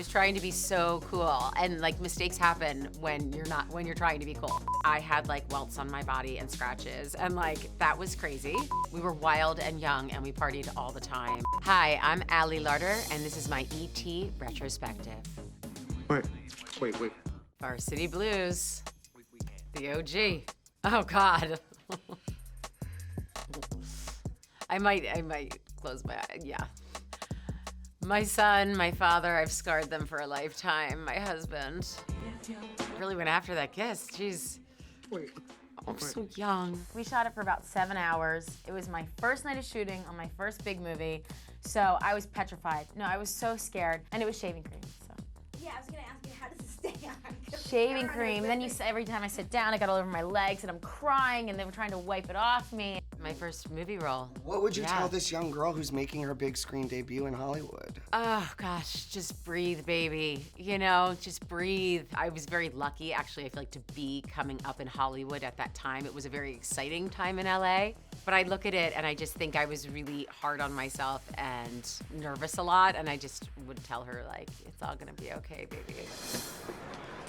was trying to be so cool, and like mistakes happen when you're trying to be cool. I had like welts on my body and scratches, and like that was crazy. We were wild and young, and we partied all the time. Hi, I'm Larter, and this is my ET retrospective. Wait. Varsity Blues, the OG. Oh God. I might close my eyes, yeah. My son, my father, I've scarred them for a lifetime. My husband. Really went after that kiss, jeez. I'm so young. We shot it for about 7 hours. It was my first night of shooting on my first big movie, so I was petrified. No, I was so scared, and it was shaving cream, so. Yeah, I was gonna ask you, how does it stay on? Shaving cream, then every time I sit down, I got all over my legs, and I'm crying, and they were trying to wipe it off me. My first movie role. What would you tell this young girl who's making her big screen debut in Hollywood? Oh gosh, just breathe, baby. You know, just breathe. I was very lucky, actually, I feel like, to be coming up in Hollywood at that time. It was a very exciting time in LA. But I look at it and I just think I was really hard on myself and nervous a lot, and I just would tell her, like, it's all gonna be okay, baby.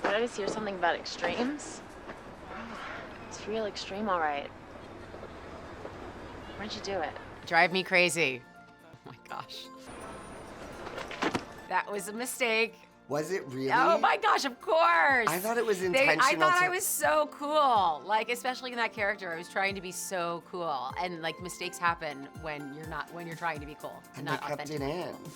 Did I just hear something about extremes? It's real extreme, all right. Where'd you do it? Drive me crazy. Oh my gosh. That was a mistake. Was it really? Oh my gosh, of course. I thought it was intentional. I thought I was so cool. Like, especially in that character, I was trying to be so cool. And like, mistakes happen when you're trying to be cool. And not they kept it authentically in. cool.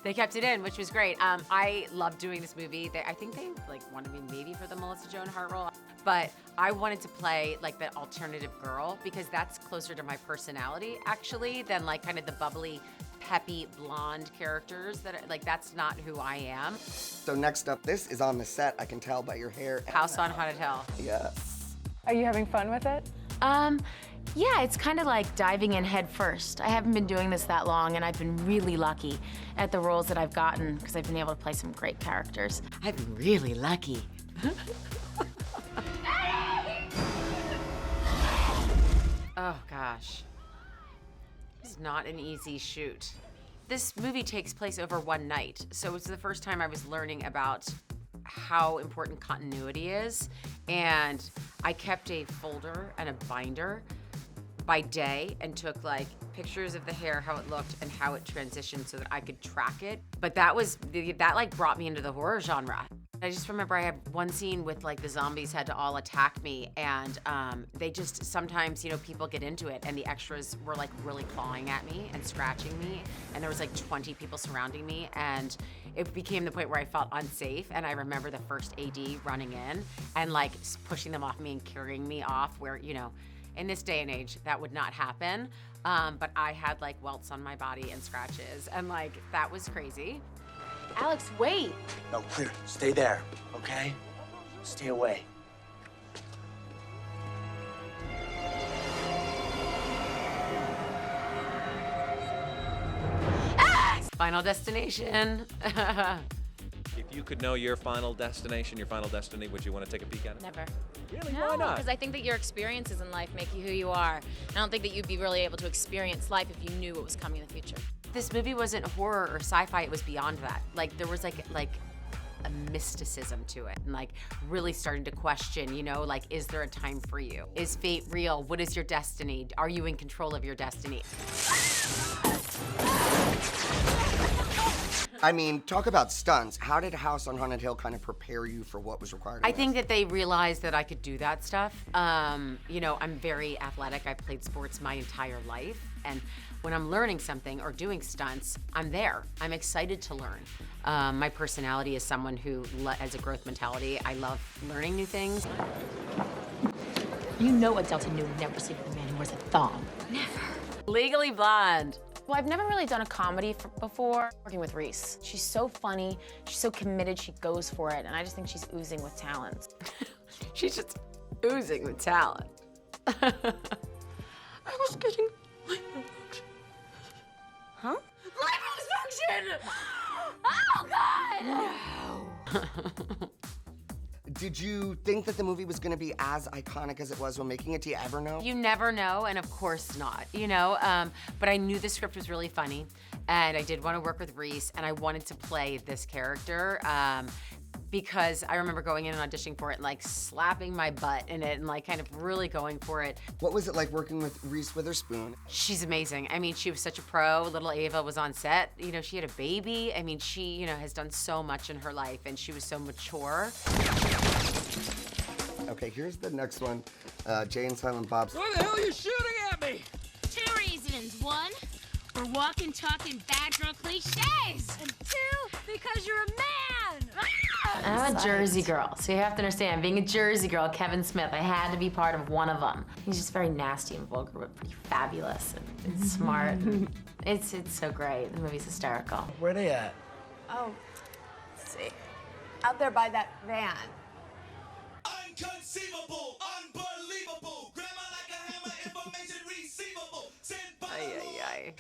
They kept it in, which was great. I loved doing this movie. I think they like wanted me maybe for the Melissa Joan Hart role, but I wanted to play like the alternative girl because that's closer to my personality actually than like kind of the bubbly, peppy blonde characters that's not who I am. So next up, this is on the set. I can tell by your hair. House on Haunted Hill. Yes. Are you having fun with it? Yeah, it's kind of like diving in head first. I haven't been doing this that long, and I've been really lucky at the roles that I've gotten because I've been able to play some great characters. I've been really lucky. Oh gosh. It's not an easy shoot. This movie takes place over one night, so it's the first time I was learning about how important continuity is, and I kept a folder and a binder by day and took like pictures of the hair, how it looked, and how it transitioned so that I could track it. But that like brought me into the horror genre. I just remember I had one scene with like the zombies had to all attack me, and they just sometimes, you know, people get into it and the extras were like really clawing at me and scratching me, and there was like 20 people surrounding me, and it became the point where I felt unsafe. And I remember the first AD running in and like pushing them off me and carrying me off, where, you know, in this day and age, that would not happen. But I had like welts on my body and scratches, and like that was crazy. Alex, wait. No, clear. Stay there, okay? Stay away. Final Destination. If you could know your final destination, your final destiny, would you want to take a peek at it? Never. Really? No, Why not? because I think that your experiences in life make you who you are. I don't think that you'd be really able to experience life if you knew what was coming in the future. This movie wasn't horror or sci-fi, it was beyond that. Like there was like a mysticism to it, and like really starting to question, you know, like, is there a time for you? Is fate real? What is your destiny? Are you in control of your destiny? I mean, talk about stunts. How did House on Haunted Hill kind of prepare you for what was required? I think that they realized that I could do that stuff. You know, I'm very athletic. I've played sports my entire life, and when I'm learning something or doing stunts, I'm there. I'm excited to learn. My personality is someone who has a growth mentality. I love learning new things. You know Delta knew would never sleep with a man who wears a thong. Never. Legally Blonde. Well, I've never really done a comedy before. Working with Reese. She's so funny, she's so committed, she goes for it, and I just think she's oozing with talent. She's just oozing with talent. I was getting liposuction. Huh? Liposuction! Oh, God! No. Did you think that the movie was gonna be as iconic as it was when making it? Do you ever know? You never know, and of course not, you know? But I knew the script was really funny, and I did want to work with Reese, and I wanted to play this character. Because I remember going in and auditioning for it and like slapping my butt in it and like kind of really going for it. What was it like working with Reese Witherspoon? She's amazing. I mean, she was such a pro. Little Ava was on set. You know, she had a baby. I mean, she, you know, has done so much in her life and she was so mature. Okay, here's the next one. Jay and Silent Bob's. Why the hell are you shooting at me? 2 reasons. 1, we're walking, talking bad girl cliches. And 2, because you're a man. I'm a Jersey girl, so you have to understand, being a Jersey girl, Kevin Smith, I had to be part of one of them. He's just very nasty and vulgar, but pretty fabulous and smart. It's so great. The movie's hysterical. Where they at? Oh, let's see. Out there by that van. Inconceivable, unbelievable, grammar like a hammer, information receivable, sent by Ay.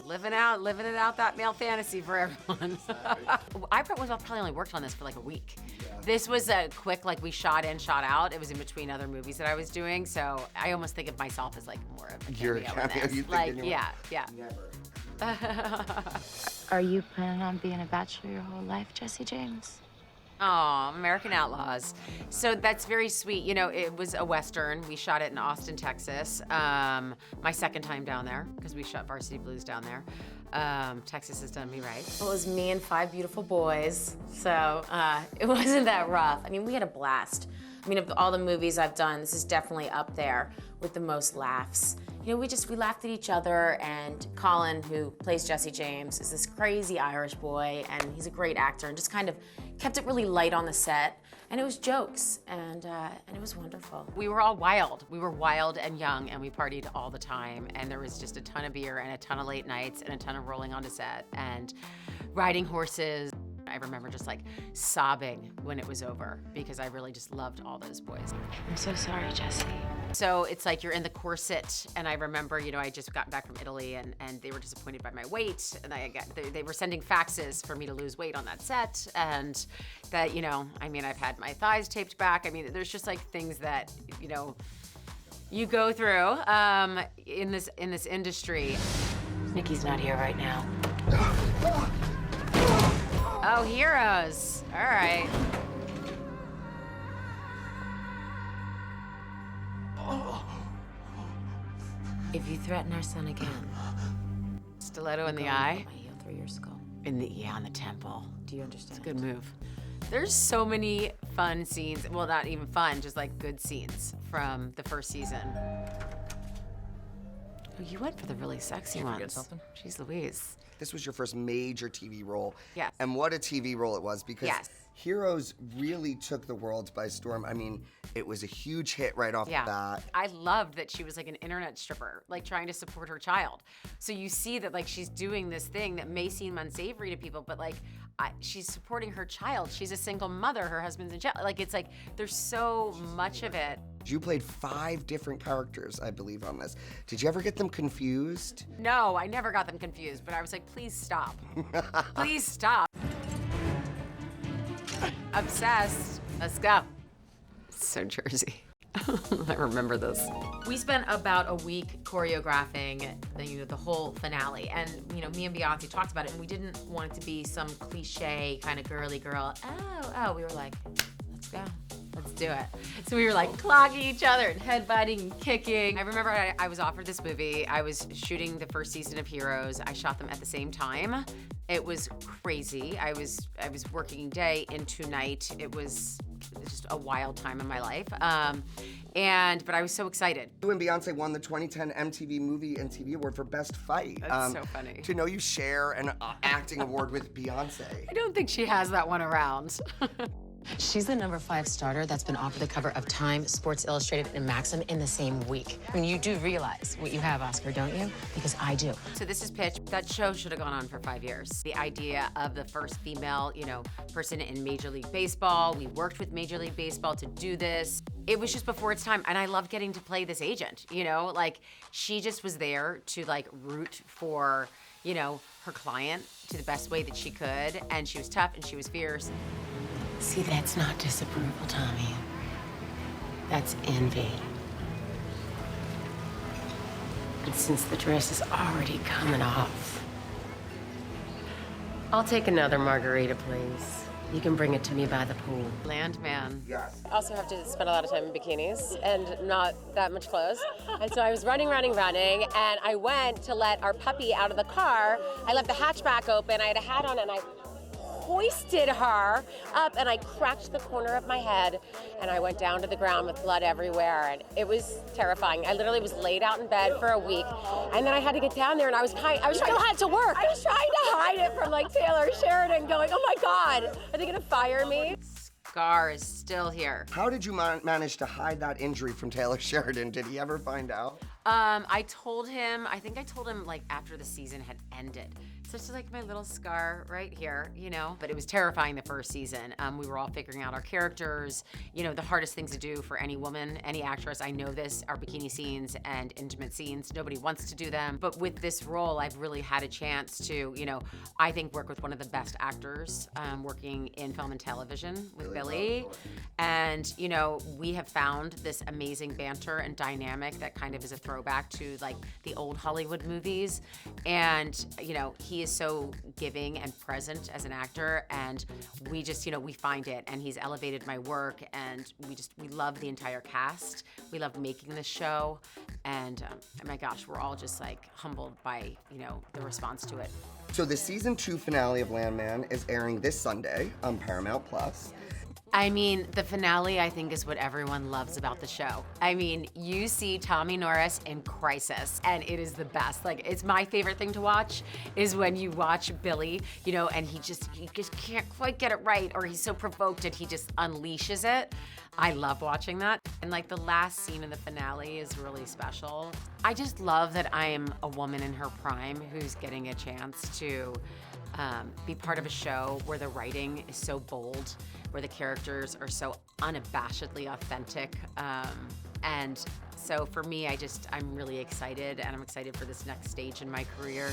Living it out that male fantasy for everyone. I probably only worked on this for like a week. This was a quick, like we shot in, shot out. It was in between other movies that I was doing, so I almost think of myself as like more of a cameo. You're a cameo. in this. You think Like, anyone- yeah. Never. Are you planning on being a bachelor your whole life, Jesse James? Oh, American Outlaws. So that's very sweet. You know, it was a Western. We shot it in Austin, Texas. My second time down there, because we shot Varsity Blues down there. Texas has done me right. It was me and 5 beautiful boys, so it wasn't that rough. I mean, we had a blast. I mean, of all the movies I've done, this is definitely up there with the most laughs. You know, we laughed at each other, and Colin, who plays Jesse James, is this crazy Irish boy, and he's a great actor, and just kind of kept it really light on the set. And it was jokes, and it was wonderful. We were all wild. We were wild and young, and we partied all the time, and there was just a ton of beer and a ton of late nights and a ton of rolling onto set and riding horses. I remember just like sobbing when it was over because I really just loved all those boys. I'm so sorry, Jesse. So it's like you're in the corset, and I remember, you know, I just got back from Italy, and they were disappointed by my weight, and they were sending faxes for me to lose weight on that set, and that, you know, I mean, I've had my thighs taped back. I mean, there's just like things that, you know, you go through in this industry. Nikki's not here right now. Oh, heroes. All right. If you threaten our son again, Stiletto in the I'll eye. put my heel through your skull. On the temple. Do you understand? Good move. There's so many fun scenes. Well, not even fun, just like good scenes from the first season. Oh, you went for the really sexy ones. forget something? Jeez Louise. This was your first major TV role. Yes. And what a TV role it was, because Yes. Heroes really took the world by storm. I mean, it was a huge hit right off the bat. I loved that she was like an internet stripper, like trying to support her child. So you see that like she's doing this thing that may seem unsavory to people, but like she's supporting her child. She's a single mother, her husband's in jail. Like it's like there's so much of it. You played 5 different characters, I believe, on this. Did you ever get them confused? No, I never got them confused, but I was like, please stop. Please stop. Obsessed. Let's go. So Jersey. I remember this. We spent about a week choreographing the whole finale, and me and Beyoncé talked about it, and we didn't want it to be some cliche kind of girly girl. Oh, we were like, let's go. Let's do it. So we were like clogging each other and headbutting and kicking. I remember I was offered this movie. I was shooting the first season of Heroes. I shot them at the same time. It was crazy. I was working day into night. It was just a wild time in my life. But I was so excited. You and Beyonce won the 2010 MTV Movie and TV Award for Best Fight. That's so funny. To know you share an acting award with Beyonce. I don't think she has that one around. She's the #5 starter that's been offered the cover of Time, Sports Illustrated, and Maxim in the same week. I mean, you do realize what you have, Oscar, don't you? Because I do. So this is Pitch. That show should have gone on for 5 years. The idea of the first female, person in Major League Baseball. We worked with Major League Baseball to do this. It was just before its time, and I loved getting to play this agent, Like, she just was there to, root for, her client to the best way that she could, and she was tough and she was fierce. See, that's not disapproval, Tommy. That's envy. And since the dress is already coming off, I'll take another margarita, please. You can bring it to me by the pool. Landman. Yes. I also have to spend a lot of time in bikinis and not that much clothes. And so I was running, and I went to let our puppy out of the car. I left the hatchback open, I had a hat on, and I hoisted her up, and I cracked the corner of my head, and I went down to the ground with blood everywhere, and it was terrifying. I literally was laid out in bed for a week, and then I had to get down there, and I was trying to hide it from like Taylor Sheridan, going, oh my God, are they gonna fire me? Scar is still here. How did you manage to hide that injury from Taylor Sheridan? Did he ever find out? I told him like after the season had ended. So it's just like my little scar right here, you know? But it was terrifying the first season. We were all figuring out our characters. You know, the hardest things to do for any woman, any actress, I know this, are bikini scenes and intimate scenes. Nobody wants to do them. But with this role, I've really had a chance to, you know, I think work with one of the best actors working in film and television with Billy. And, you know, we have found this amazing banter and dynamic that kind of is a throwback to like the old Hollywood movies. And, you know, he is so giving and present as an actor, and we just, you know, we find it, and he's elevated my work, and we love the entire cast. We love making this show, and oh my gosh, we're all just like humbled by, you know, the response to it. So the season 2 finale of Landman is airing this Sunday on Paramount Plus. I mean, the finale, I think, is what everyone loves about the show. I mean, you see Tommy Norris in crisis, and it is the best. Like, it's my favorite thing to watch is when you watch Billy, you know, and he just can't quite get it right, or he's so provoked and he just unleashes it. I love watching that. And like the last scene in the finale is really special. I just love that I am a woman in her prime who's getting a chance to be part of a show where the writing is so bold, where the characters are so unabashedly authentic. And so for me, I'm really excited, and I'm excited for this next stage in my career.